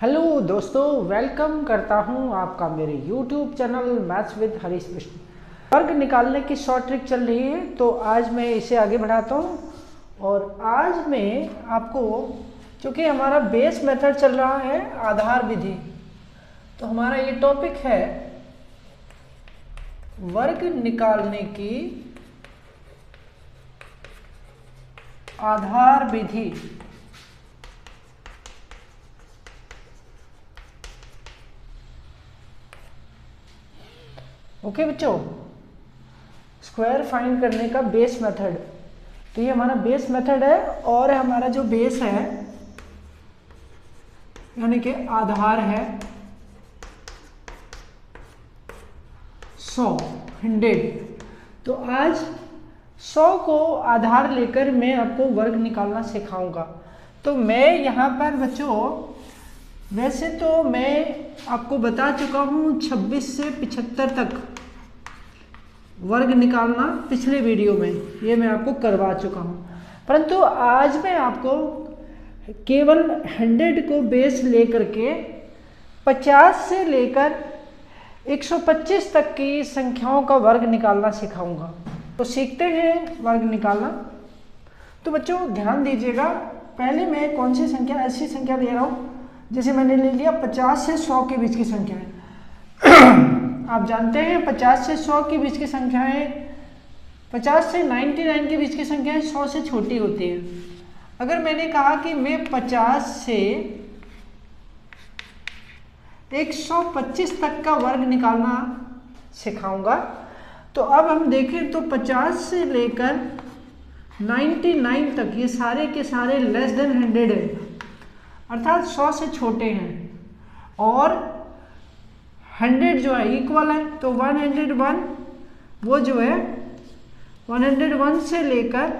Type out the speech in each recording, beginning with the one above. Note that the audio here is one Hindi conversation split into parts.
हेलो दोस्तों, वेलकम करता हूं आपका मेरे YouTube channel maths with Harish Krishna. वर्ग निकालने की शॉर्ट ट्रिक चल रही है, तो आज मैं इसे आगे बढ़ाता हूं। और आज मैं आपको, चूँकि हमारा बेस मेथड चल रहा है आधार विधि, तो हमारा ये टॉपिक है वर्ग निकालने की आधार विधि। ओके बच्चों, स्क्वायर फाइंड करने का बेस मेथड, तो ये हमारा बेस मेथड है। और हमारा जो बेस है यानी कि आधार है 100। तो आज 100 को आधार लेकर मैं आपको वर्ग निकालना सिखाऊंगा। तो मैं यहाँ पर बच्चों, वैसे तो मैं आपको बता चुका हूँ 26 से 75 तक वर्ग निकालना पिछले वीडियो में, ये मैं आपको करवा चुका हूँ। परंतु आज मैं आपको केवल 100 को बेस लेकर के 50 से लेकर 125 तक की संख्याओं का वर्ग निकालना सिखाऊंगा। तो सीखते हैं वर्ग निकालना। तो बच्चों ध्यान दीजिएगा, पहले मैं कौन सी संख्या, ऐसी संख्या ले रहा हूँ जैसे मैंने ले लिया 50 से 100 के बीच की संख्याएं। आप जानते हैं 50 से 100 के बीच की संख्याएं, 50 से 99 के बीच की संख्याएं 100 से छोटी होती हैं। अगर मैंने कहा कि मैं 50 से 125 तक का वर्ग निकालना सिखाऊंगा, तो अब हम देखें तो 50 से लेकर 99 तक ये सारे के सारे लेस देन 100 है, अर्थात 100 से छोटे हैं। और 100 जो है इक्वल है, तो 101 वो जो है 101 से लेकर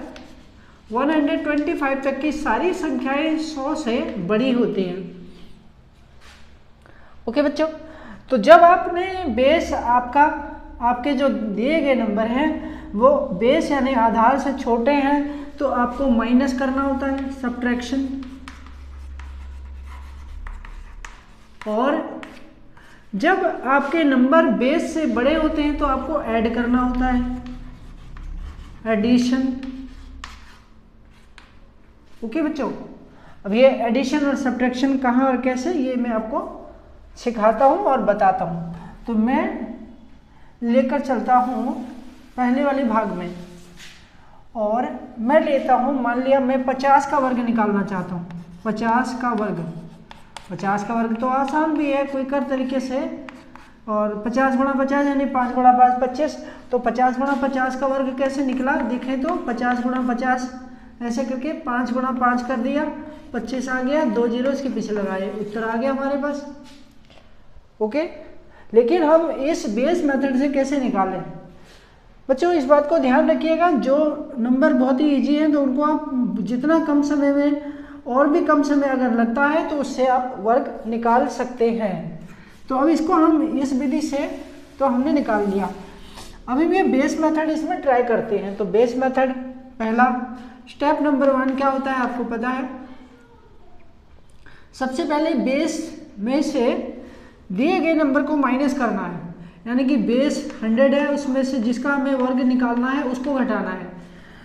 125 तक की सारी संख्याएं 100 से बड़ी होती हैं। ओके बच्चों, तो जब आपने बेस आपके जो दिए गए नंबर हैं वो बेस यानी आधार से छोटे हैं, तो आपको माइनस करना होता है, सब्ट्रैक्शन। और जब आपके नंबर बेस से बड़े होते हैं तो आपको ऐड करना होता है, एडिशन। ओके बच्चों, अब ये एडिशन और सब्ट्रैक्शन कहाँ और कैसे, ये मैं आपको सिखाता हूँ और बताता हूँ। तो मैं लेकर चलता हूँ पहले वाले भाग में, और मैं लेता हूँ, मान लिया मैं 50 का वर्ग निकालना चाहता हूँ। 50 का वर्ग तो आसान भी है क्विकर तरीके से। और 50 गुणा 50 यानी 5 गुणा 5 25। तो 50 गुणा 50 का वर्ग कैसे निकला देखें तो 50 गुणा 50 ऐसे करके 5 गुणा 5 कर दिया, 25 आ गया, 2 जीरो इसके पीछे लगाए, उत्तर आ गया हमारे पास। ओके, लेकिन हम इस बेस मेथड से कैसे निकालें बच्चों, इस बात को ध्यान रखिएगा। जो नंबर बहुत ही ईजी है तो उनको आप जितना कम समय में, और भी कम समय अगर लगता है तो उससे आप वर्ग निकाल सकते हैं। तो अब इसको हम इस विधि से तो हमने निकाल लिया। अभी भी बेस मेथड इसमें ट्राई करते हैं। तो बेस मेथड पहला स्टेप नंबर 1 क्या होता है आपको पता है। सबसे पहले बेस में से दिए गए नंबर को माइनस करना है, यानी कि बेस 100 है, उसमें से जिसका हमें वर्ग निकालना है उसको घटाना है।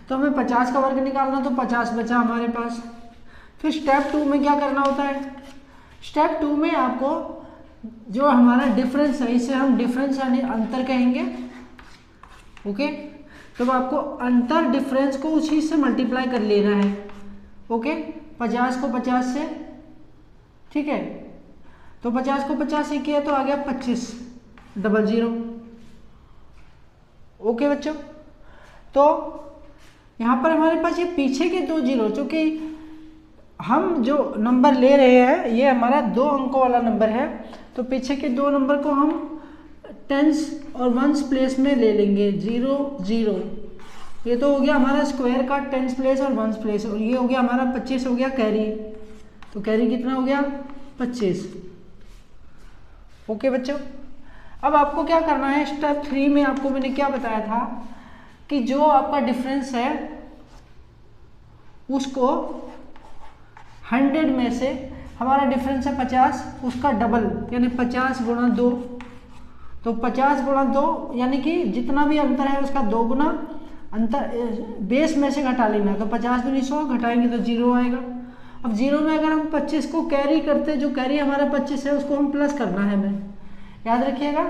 तो हमें 50 का वर्ग निकालना, तो 50 बचा हमारे पास। फिर स्टेप 2 में क्या करना होता है, स्टेप 2 में आपको जो हमारा डिफरेंस है, इसे हम डिफरेंस यानी अंतर कहेंगे। ओके, तो आपको अंतर डिफरेंस को उसी से मल्टीप्लाई कर लेना है। ओके, 50 को 50 से, ठीक है, तो 50 को 50 से किया तो आ गया 25 00। ओके बच्चों, तो यहाँ पर हमारे पास ये पीछे के 2 जीरो, चूंकि हम जो नंबर ले रहे हैं ये हमारा 2 अंकों वाला नंबर है, तो पीछे के 2 नंबर को हम टेंस और वंस प्लेस में ले लेंगे, 0 0। ये तो हो गया हमारा स्क्वायर का टेंस प्लेस और वंस प्लेस, और ये हो गया हमारा 25 हो गया कैरी। तो कैरी कितना हो गया 25। ओके बच्चों, अब आपको क्या करना है, स्टेप 3 में आपको मैंने क्या बताया था कि जो आपका डिफरेंस है उसको 100 में से हमारा डिफरेंस है 50, उसका डबल यानी 50 गुणा 2, तो 50 गुणा 2 यानी कि जितना भी अंतर है उसका 2 गुना अंतर बेस में से घटा लेना है। तो 50 दूनी 100 घटाएंगे तो 0 आएगा। अब 0 में अगर हम 25 को कैरी करते, जो कैरी हमारा 25 है उसको हम प्लस करना है हमें, याद रखिएगा।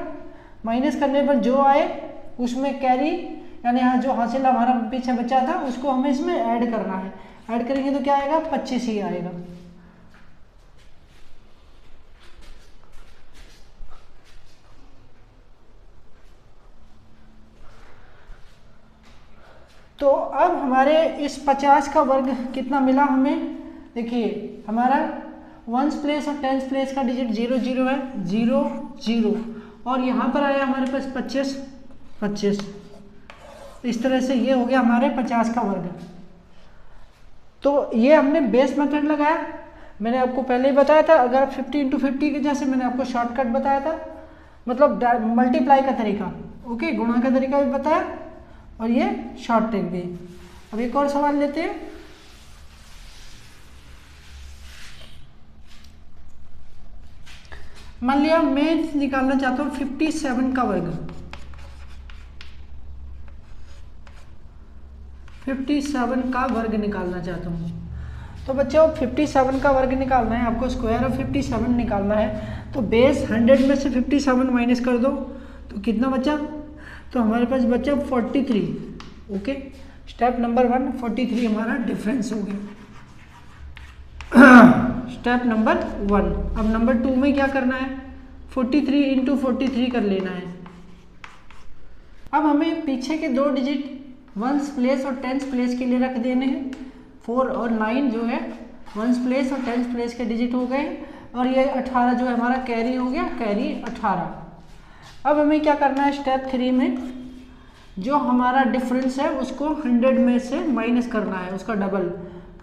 माइनस करने पर जो आए उसमें कैरी यानी यहाँ जो हासिल हमारा पीछे बचा था उसको हमें इसमें ऐड करना है। ऐड करेंगे तो क्या आएगा, 25 ही आएगा। तो अब हमारे इस 50 का वर्ग कितना मिला हमें, देखिए हमारा वंस प्लेस और टेंस प्लेस का डिजिट 0 0 है, 0 0, और यहाँ पर आया हमारे पास 25 25। इस तरह से ये हो गया हमारे 50 का वर्ग। तो ये हमने बेस मेथड लगाया, मैंने आपको पहले ही बताया था। अगर 50 × 50 के जैसे मैंने आपको शॉर्टकट बताया था, मतलब मल्टीप्लाई का तरीका, ओके, गुणा का तरीका भी बताया और ये शॉर्ट ट्रिक भी। अब एक और सवाल लेते हैं। मान लिया मैं निकालना चाहता हूँ 57 का वर्ग, 57 का वर्ग निकालना चाहता हूँ। तो बच्चों 57 का वर्ग निकालना है आपको, स्क्वायर ऑफ 57 निकालना है। तो बेस 100 में से 57 माइनस कर दो तो कितना बचा, तो हमारे पास बचा 43। ओके, स्टेप नंबर 1 43 हमारा डिफरेंस हो गया, स्टेप नंबर 1। अब नंबर 2 में क्या करना है, 43 × 43 कर लेना है। अब हमें पीछे के 2 डिजिट वंस प्लेस और टेंस प्लेस के लिए रख देने हैं। 4 और 9 जो है वंस प्लेस और टेंस प्लेस के डिजिट हो गए, और ये 18 जो है हमारा कैरी हो गया, कैरी 18। अब हमें क्या करना है, स्टेप 3 में जो हमारा डिफरेंस है उसको 100 में से माइनस करना है, उसका डबल।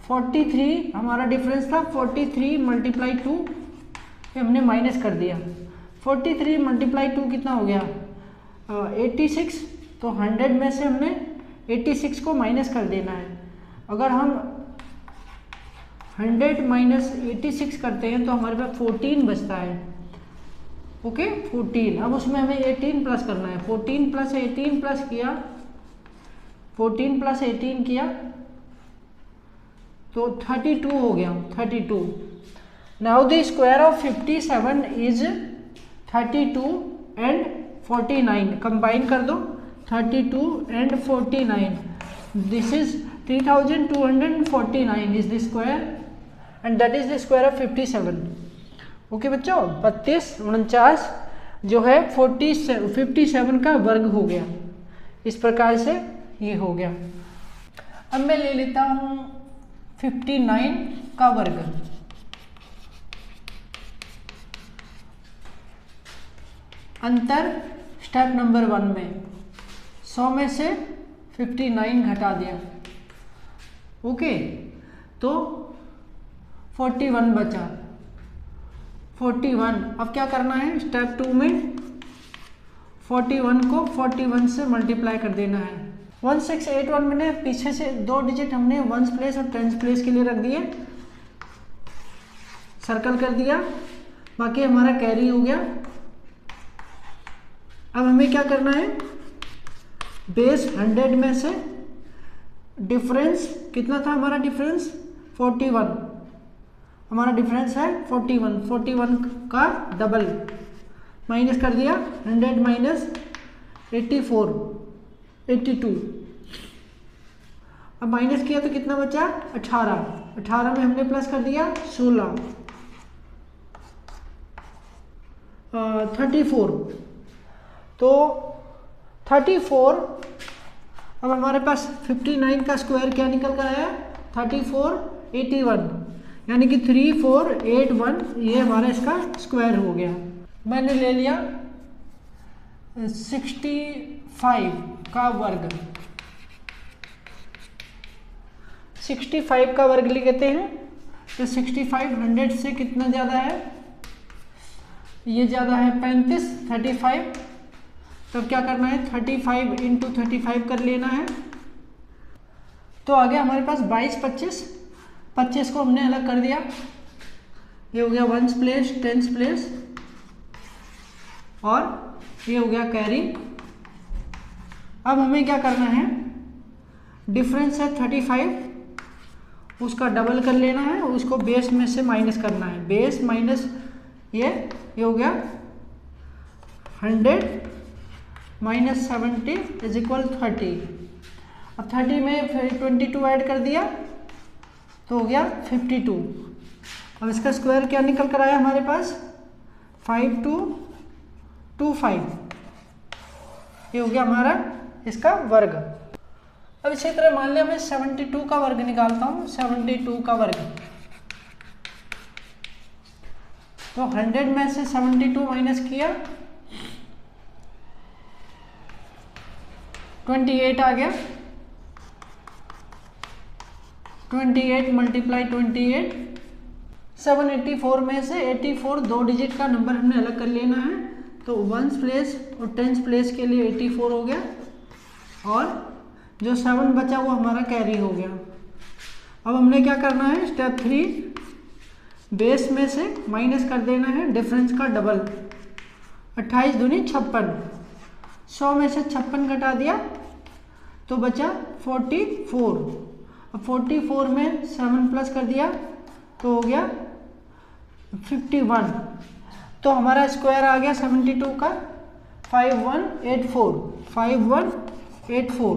43 हमारा डिफरेंस था, 43 × 2 ये हमने माइनस कर दिया। 43 × 2 कितना हो गया, 86। तो 100 में से हमने 86 को माइनस कर देना है। अगर हम 100 - 86 करते हैं तो हमारे पास 14 बचता है। ओके 14। अब उसमें हमें 18 प्लस करना है। 14 + 18 प्लस किया, 14 + 18 किया तो 32 हो गया, 32। Now the square of 57 is 32 and 49। Combine कर दो 32 and 49, this is 3249 is the square and that is the square of 57। Okay बच्चों, 32 49 जो है 57 का वर्ग हो गया। इस प्रकार से ये हो गया। अब मैं ले लेता हूँ 59 का वर्ग। अंतर स्टेप नंबर 1 में 100 में से 59 घटा दिया। ओके, तो 41 बचा। 41 अब क्या करना है, स्टेप 2 में 41 को 41 से मल्टीप्लाई कर देना है। 1681 मैंने पीछे से 2 डिजिट हमने वंस प्लेस और टेंस प्लेस के लिए रख दिए, सर्कल कर दिया, बाकी हमारा कैरी हो गया। अब हमें क्या करना है, बेस 100 में से डिफरेंस कितना था हमारा, डिफरेंस 41 हमारा डिफरेंस है 41 का डबल माइनस कर दिया। 100 - 84 82। अब माइनस किया तो कितना बचा, 18 में हमने प्लस कर दिया 16 34। तो 34। अब हमारे पास 59 का स्क्वायर क्या निकल कर आया, 34 81, यानी कि 3481 ये हमारा इसका स्क्वायर हो गया। मैंने ले लिया 65 का वर्ग। 65 का वर्ग लेते हैं तो 65 100 से कितना ज़्यादा है, ये ज़्यादा है 35 35। तब क्या करना है, 35 × 35 कर लेना है। तो आ गया हमारे पास 22 25 25 को हमने अलग कर दिया, ये हो गया वंस प्लेस, टेंस प्लेस, और ये हो गया कैरी। अब हमें क्या करना है, डिफरेंस है 35, उसका डबल कर लेना है, उसको बेस में से माइनस करना है। बेस माइनस ये हो गया 100 माइनस 70 इज इक्वल 30। अब 30 में फिर 22 ऐड कर दिया तो हो गया 52। अब इसका स्क्वायर क्या निकल कर आया हमारे पास, 5225। ये हो गया हमारा इसका वर्ग। अब इसी तरह मान लिया मैं 72 का वर्ग निकालता हूँ, 72 का वर्ग। तो 100 में से 72 माइनस किया, 28 आ गया। 28 मल्टीप्लाई 28, 784 में से 84 दो डिजिट का नंबर हमने अलग कर लेना है। तो वंस प्लेस और टेंस प्लेस के लिए 84 हो गया, और जो 7 बचा वो हमारा कैरी हो गया। अब हमने क्या करना है, स्टेप 3, बेस में से माइनस कर देना है डिफरेंस का डबल। 28 दूनी 56, 100 में से 56 घटा दिया तो बचा 44। अब 44 में 7 प्लस कर दिया तो हो गया 51। तो हमारा स्क्वायर आ गया 72 का 5184।